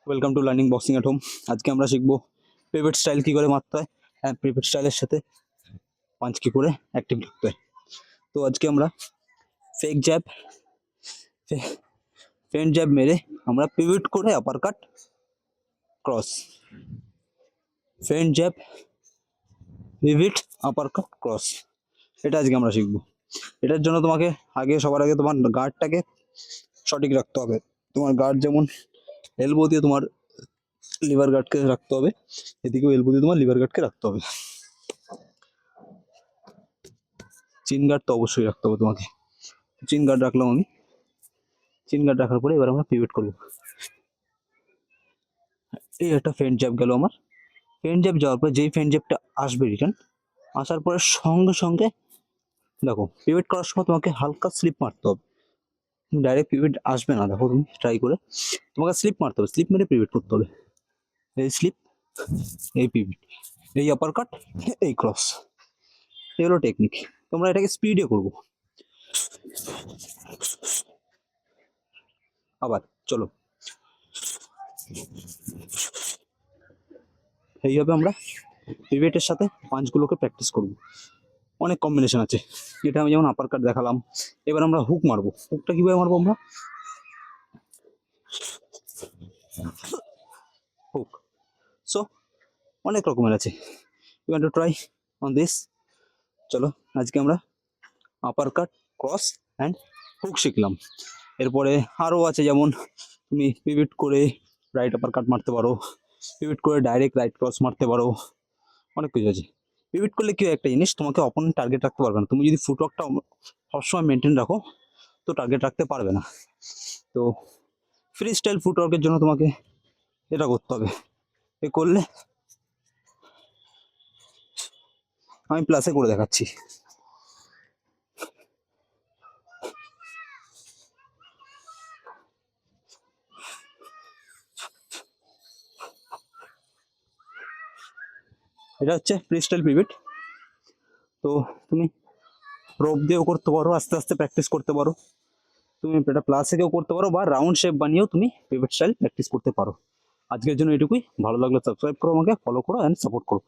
Welcome to learning boxing at home. আজকে আমরা শিখবো পিভট স্টাইল কি করে মারতে হয়, হ্যাঁ পিভট স্টাইলের সাথে পাঞ্চ কি করে অ্যাক্টিভ রাখতে হয়। তো আজকে আমরা ফেক জ্যাব ফেন্ট জ্যাব মেরে আমরা পিভট করে আপার কাট ক্রস, ফেন্ট জ্যাব পিভট আপার কাট ক্রস, এটা আজকে আমরা শিখবো। এটার জন্য তোমাকে সবার আগে তোমার গার্ডটাকে সঠিক রাখতে হবে। তোমার গার্ড যেমন এলবো দিয়ে তোমার লিভার গার্ডকে রাখতে হবে, এদিকেও এলবো দিয়ে তোমার লিভার গার্ডকে রাখতে হবে। চিন গার্ড তো অবশ্যই রাখতে হবে তোমাকে। চিন গার্ড রাখলাম আমি। চিন গার্ড রাখার পরে এবার আমরা পিভট করবো। এই একটা ফেন্ট জ্যাব গেল আমার। ফেন্ট জ্যাব যাওয়ার পরে যেই ফেন্ট জ্যাবটা আসবে রিটার্ন আসার পরে সঙ্গে সঙ্গে দেখো পিভট করার সময় তোমাকে হালকা স্লিপ মারতে হবে। ডাইরেক্ট পিভট আসবে না, দেখো তুমি ট্রাই করে তোমাকে স্লিপ মারতে হবে, স্লিপ মেরে পিভট করতে হবে। এই স্লিপ, এই পিভট, এই আপার কাট, এই ক্রস, এই হলো টেকনিক। তোমরা এটাকে স্পিডে করবো। আবার চলো, এইভাবে আমরা পিভটের সাথে পাঞ্চগুলোকে প্র্যাকটিস করব। অনেক কম্বিনেশন আছে, এটা আমি যেমন আপার কাট দেখালাম। এবার আমরা হুক মারবো। হুকটা কিভাবে মারবো আমরা? হুক, সো অনেক রকমের আছে। You want to try on this? চলো আজকে আমরা uppercut, cross and hook শিখলাম। এরপরে আরও আছে, যেমন তুমি পিভট করে রাইট আপার কাট মারতে পারো, পিভট করে ডাইরেক্ট রাইট ক্রস মারতে পারো, অনেক কিছু আছে। পিভট করলে কি একটা জিনিস, তোমাকে অপোনেন্ট টার্গেট রাখতে পারবে না। তুমি যদি ফুটওয়ার্কটা সবসময় মেনটেন রাখো তো টার্গেট রাখতে পারবে না। তো ফ্রি স্টাইল ফুটওয়ার্কের জন্য তোমাকে এটা করতে হবে। এ করলে আমি প্লাসে করে দেখাচ্ছি। এটা হচ্ছে ফ্রি স্টাইল পিভট। তো তুমি রোপ দিয়েও করতে পারো, আস্তে আস্তে প্র্যাকটিস করতে পারো। তুমি এটা প্লাস থেকেও করতে পারো বা রাউন্ড শেপ বানিয়েও তুমি পিভট স্টাইল প্র্যাকটিস করতে পারো। আজকের জন্য এটুকুই। ভালো লাগলে সাবস্ক্রাইব করো, আমাকে ফলো করো অ্যান্ড সাপোর্ট করো।